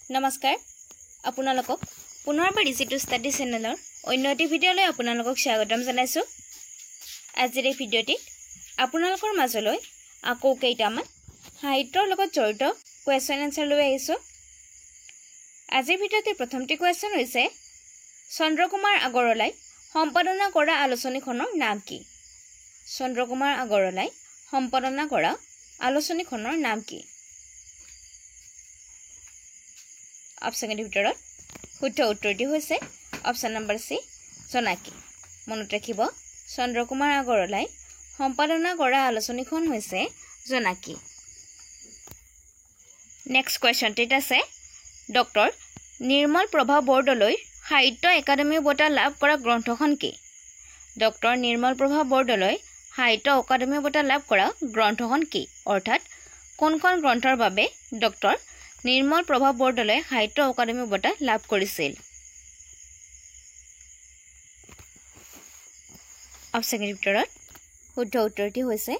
নমস্কাৰ আপোনালোকক পুনৰবাৰ ইজি টু ষ্টাডি চেনেলৰ অন্য এটি ভিডিঅ'লৈ আপোনালোকক স্বাগতম জনাইছোঁ। আজিৰ এই ভিডিঅ'টিত আপোনালোকৰ মাজলৈ আকৌ কেইটামান সাহিত্যৰ লগত জড়িত কুৱেশ্যন এনচাৰ লৈ আহিছোঁ। আজিৰ ভিডিঅ'টিৰ প্ৰথমটি কুৱেশ্যন হৈছে চন্দ্ৰকুমাৰ আগৰৱালাই সম্পাদনা কৰা আলোচনীখনৰ নাম কি? চন্দ্ৰকুমাৰ আগৰৱালাই সম্পাদনা কৰা আলোচনীখনৰ নাম কি? অপশ্যনৰ ভিতৰত শুদ্ধ উত্তৰটি হৈছে অপশ্যন নম্বৰ চি জোনাকী। মনত ৰাখিব, চন্দ্ৰকুমাৰ আগৰৱালাই সম্পাদনা কৰা আলোচনীখন হৈছে জোনাকী। নেক্সট কুৱেশ্যনটিত আছে ডক্টৰ নিৰ্মল প্ৰভা বৰদলৈৰ সাহিত্য একাডেমী বঁটা লাভ কৰা গ্ৰন্থখন কি? ডক্টৰ নিৰ্মল প্ৰভা বৰদলৈ সাহিত্য একাডেমী বঁটা লাভ কৰা গ্ৰন্থখন কি? অৰ্থাৎ কোনখন গ্ৰন্থৰ বাবে ডক্টৰ নিৰ্মল প্ৰভা বৰদলৈ সাহিত্য একাডেমী বঁটা লাভ কৰিছিল? অপশ্যনৰ ভিতৰত শুদ্ধ উত্তৰটি হৈছে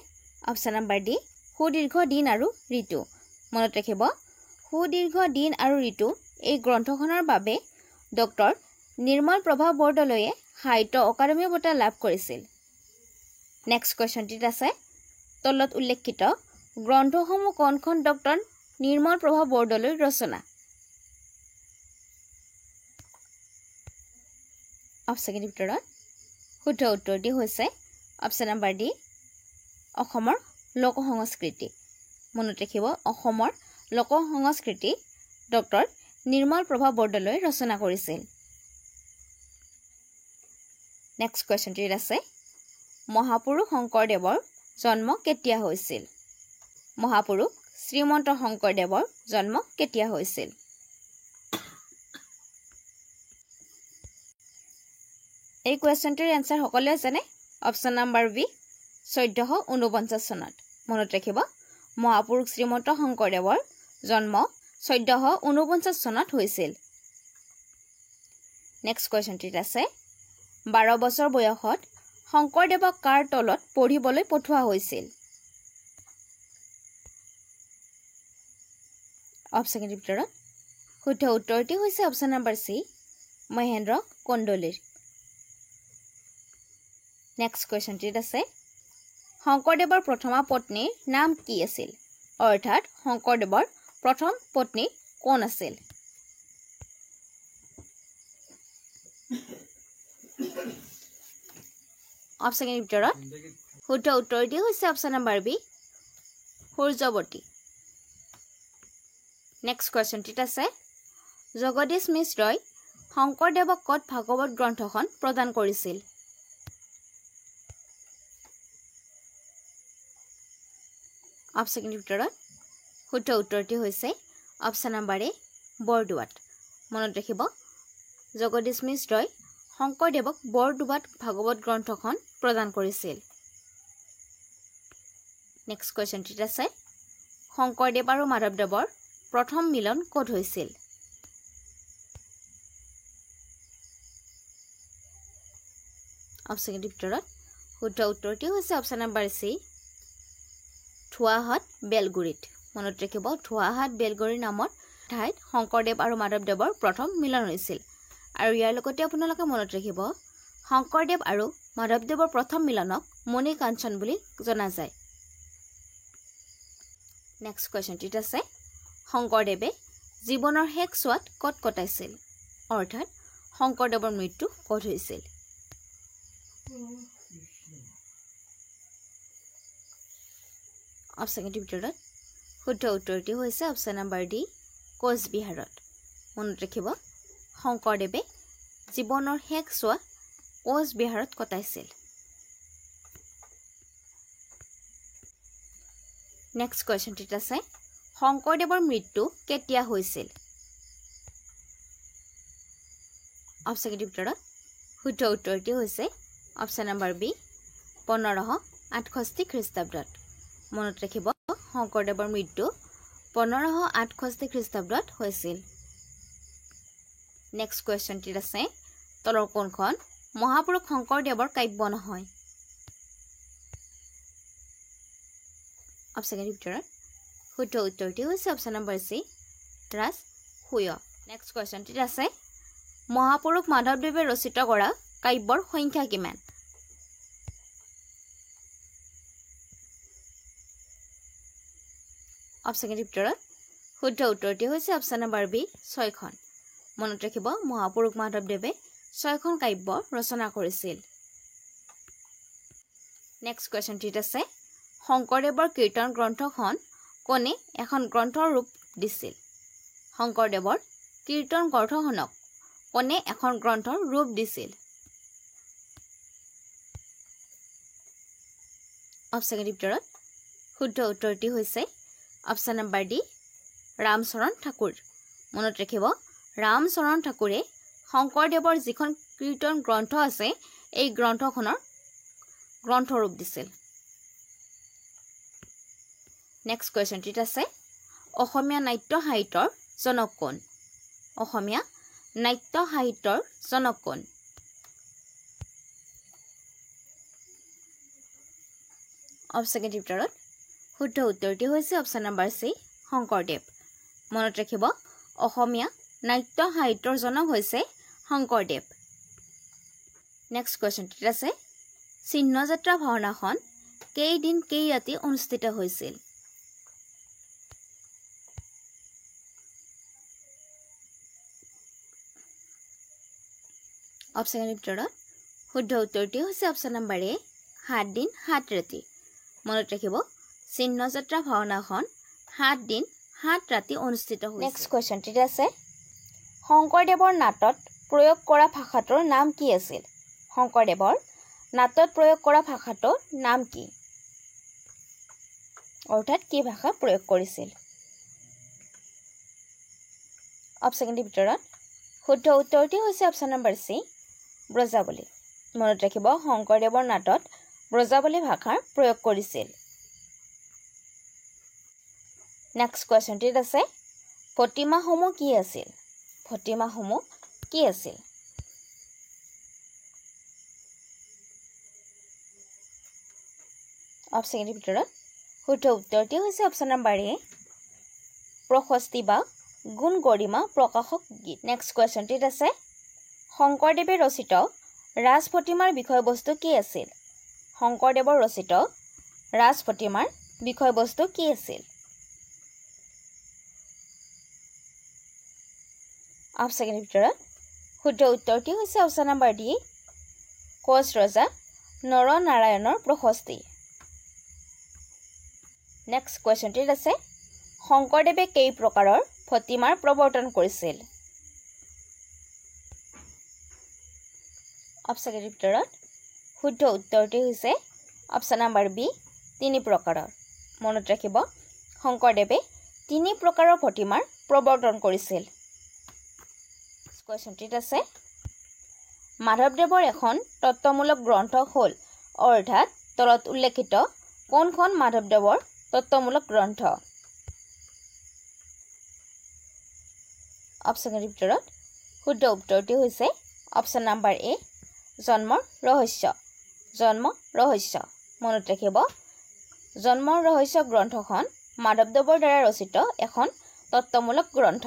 অপশ্যন নম্বৰ ডি সুদীৰ্ঘ দিন আৰু ঋতু। মনত ৰাখিব, সুদীৰ্ঘ দিন আৰু ঋতু এই গ্ৰন্থখনৰ বাবে ডক্টৰ নিৰ্মল প্ৰভা বৰদলৈয়ে সাহিত্য একাডেমী বঁটা লাভ কৰিছিল। নেক্সট কুৱেশ্যনটিত আছে তলত উল্লেখিত গ্ৰন্থসমূহ কোনখন ডক্টৰ নিৰ্মল প্ৰভা বৰদলৈৰ ৰচনা? অপশ্যনৰ ভিতৰত শুদ্ধ উত্তৰটি হৈছে অপশ্যন নম্বৰ ডি অসমৰ লোক সংস্কৃতি। মনত ৰাখিব, অসমৰ লোক সংস্কৃতি ডক্টৰ নিৰ্মল প্ৰভা বৰদলৈ ৰচনা কৰিছিল। নেক্সট কুৱেশ্যনটিত আছে মহাপুৰুষ শংকৰদেৱৰ জন্ম কেতিয়া হৈছিল? মহাপুৰুষ শ্ৰীমন্ত শংকৰদেৱৰ জন্ম কেতিয়া হৈছিল? এই কুৱেশ্যনটিৰ এনচাৰ সকলোৱে জানে। অপশ্যন নম্বৰ বি 1449 চনত। মনত ৰাখিব, মহাপুৰুষ শ্ৰীমন্ত শংকৰদেৱৰ জন্ম 1449 চনত হৈছিল। নেক্সট কুৱেশ্যনটিত আছে 12 বছৰ বয়সত শংকৰদেৱক কাৰ তলত পঢ়িবলৈ পঠোৱা হৈছিল? অপশ্যনৰ ভিতৰত শুদ্ধ উত্তৰটি হৈছে অপশ্যন নম্বৰ চি মহেন্দ্ৰ কন্দলিৰ। নেক্সট কুৱেশ্যনটিত আছে শংকৰদেৱৰ প্ৰথমা পত্নীৰ নাম কি আছিল? অৰ্থাৎ শংকৰদেৱৰ প্ৰথম পত্নী কোন আছিল? অপশ্যনৰ ভিতৰত শুদ্ধ উত্তৰটি হৈছে option number B Suryavati. Next কুৱেশ্যনটিত আছে জগদীশ মিশ্ৰই শংকৰদেৱক ক'ত ভাগৱত গ্ৰন্থখন প্ৰদান কৰিছিল? অপশ্যনৰ ভিতৰত শুদ্ধ উত্তৰটি হৈছে অপশ্যন নম্বৰ এ বৰদোৱাত। মনত ৰাখিব, জগদীশ মিশ্ৰই শংকৰদেৱক বৰদোৱাত ভাগৱত গ্ৰন্থখন প্ৰদান কৰিছিল। নেক্সট কুৱেশ্যনটিত আছে শংকৰদেৱ আৰু মাধৱদেৱৰ প্ৰথম মিলন ক'ত হৈছিল? অপশ্যনৰ ভিতৰত শুদ্ধ উত্তৰটি হৈছে অপশ্যন নম্বৰ চি থোৱাহাট বেলগুৰিত। মনত ৰাখিব, থোৱাহাট বেলগুৰি নামৰ ঠাইত শংকৰদেৱ আৰু মাধৱদেৱৰ প্ৰথম মিলন হৈছিল। আৰু ইয়াৰ লগতে আপোনালোকে মনত ৰাখিব, শংকৰদেৱ আৰু মাধৱদেৱৰ প্ৰথম মিলনক মণি কাঞ্চন বুলি জনা যায়। নেক্সট কুৱেশ্যনটিত আছে শংকৰদেৱে জীৱনৰ শেষ ছোৱাত ক'ত কটাইছিল? অৰ্থাৎ শংকৰদেৱৰ মৃত্যু ক'ত হৈছিল? অপশ্যনৰ ভিতৰত শুদ্ধ উত্তৰটি হৈছে অপশ্যন নম্বৰ ডি কোচবিহাৰত। মনত ৰাখিব, শংকৰদেৱে জীৱনৰ শেষ ছোৱা কোচবিহাৰত কটাইছিল। নেক্সট কুৱেশ্যনটিত আছে শংকৰদেৱৰ মৃত্যু কেতিয়া হৈছিল? অপশ্যনৰ ভিতৰত শুদ্ধ উত্তৰটি হৈছে অপশ্যন নম্বৰ বি 1568 খ্ৰীষ্টাব্দত। মনত ৰাখিব, শংকৰদেৱৰ মৃত্যু 1568 খ্ৰীষ্টাব্দত হৈছিল। নেক্সট কুৱেশ্যনটিত আছে তলৰ কোনখন মহাপুৰুষ শংকৰদেৱৰ কাব্য নহয়? অপশ্যনৰ ভিতৰত শুদ্ধ উত্তৰটি হৈছে অপশ্যন নম্বৰ চি ৰাজ সুয় নেক্সট কোৱেশ্চনটিত আছে মহাপুৰুষ মাধৱদেৱে ৰচিত কৰা কাব্যৰ সংখ্যা কিমান অপচনৰ ভিতৰত শুদ্ধ উত্তৰটি হৈছে অপচন নম্বৰ বি 6খন মনত ৰাখিব মহাপুৰুষ মাধৱদেৱে 6খন কাব্য ৰচনা কৰিছিল নেক্সট কোৱেশ্চনটিত আছে শংকৰদেৱৰ কীৰ্তন গ্ৰন্থখন কোনে এখন গ্ৰন্থৰ ৰূপ দিছিল শংকৰদেৱৰ কীৰ্তন গ্ৰন্থখনক কোনে এখন গ্ৰন্থৰ ৰূপ দিছিল অপচনৰ ভিতৰত শুদ্ধ উত্তৰটি হৈছে option number D Ramcharan Thakur মনত ৰাখিব ৰামচৰণ ঠাকুৰে শংকৰদেৱৰ যিখন কীৰ্তন গ্ৰন্থ আছে এই গ্ৰন্থখনৰ গ্ৰন্থৰূপ দিছিল নেক্সট কোৱেশ্চনটিত আছে অসমীয়া নাট্য সাহিত্যৰ জনক কোন অসমীয়া নাট্য সাহিত্যৰ জনক কোন অপচনৰ ভিতৰত শুদ্ধ উত্তৰটি হৈছে অপচন নম্বৰ সি শংকৰদেৱ মনত ৰাখিব অসমীয়া নাট্য সাহিত্যৰ জনক হৈছে শংকৰদেৱ নেক্সট কোৱেশ্চনটিত আছে চিহ্নযাত্ৰা ভাওনাখন কেইদিন কেই ৰাতি অনুষ্ঠিত হৈছিল অপচনৰ ভিতৰত শুদ্ধ উত্তৰটি হৈছে অপচন নম্বৰ এ 7 দিন 7 ৰাতি মনত ৰাখিব চিহ্নযাত্ৰা ভাওনাখন 7 দিন 7 ৰাতি অনুষ্ঠিত হৈছিল নেক্সট কোৱেশ্চনটিত আছে শংকৰদেৱৰ নাটত প্ৰয়োগ কৰা ভাষাটোৰ নাম কি আছিল শংকৰদেৱৰ নাটত প্ৰয়োগ কৰা ভাষাটোৰ নাম কি অৰ্থাৎ কি ভাষা প্ৰয়োগ কৰিছিল অপচনৰ ভিতৰত শুদ্ধ উত্তৰটি হৈছে অপচন নম্বৰ সি ব্ৰজাৱলী মনত ৰাখিব শংকৰদেৱৰ নাটত ব্ৰজাৱলী ভাষাৰ প্ৰয়োগ কৰিছিল নেক্সট কোৱেশ্চনটিত আছে প্ৰতিমাসমূহ কি আছিল প্ৰতিমাসমূহ কি আছিল অপচনৰ ভিতৰত শুদ্ধ উত্তৰটি হৈছে অপচন নম্বৰ এ প্ৰশস্তি বা গুণ গৰিমা প্ৰকাশক গীত নেক্সট কোৱেশ্চনটিত আছে শংকৰদেৱে ৰচিত ৰাজ প্ৰতিমাৰ বিষয়বস্তু কি আছিল শংকৰদেৱৰ ৰচিত ৰাজ প্ৰতিমাৰ বিষয়বস্তু কি আছিল অপচনৰ ভিতৰত শুদ্ধ উত্তৰটি হৈছে অপচন নম্বৰ ডি কোচ ৰজা নৰনাৰায়ণৰ প্ৰশস্তি নেক্সট কোৱেশ্চনটিত আছে শংকৰদেৱে কেই প্ৰকাৰৰ প্ৰতিমাৰ প্ৰৱৰ্তন কৰিছিল অপচনৰ ভিতৰত শুদ্ধ উত্তৰটি হৈছে অপচন নম্বৰ বি 3 প্ৰকাৰৰ মনত ৰাখিব শংকৰদেৱে 3 প্ৰকাৰৰ প্ৰতিমাৰ প্ৰৱৰ্তন কৰিছিল কোৱেশ্চনটিত আছে মাধৱদেৱৰ এখন তত্ত্বমূলক গ্ৰন্থ হ'ল অৰ্থাৎ তলত উল্লেখিত কোনখন মাধৱদেৱৰ তত্ত্বমূলক গ্ৰন্থ অপচনৰ ভিতৰত শুদ্ধ উত্তৰটি হৈছে অপচন নম্বৰ এ জন্মৰ ৰহস্য মনত ৰাখিব জন্মৰ ৰহস্য গ্ৰন্থখন মাধৱদেৱৰ দ্বাৰা ৰচিত এখন তত্ত্বমূলক গ্ৰন্থ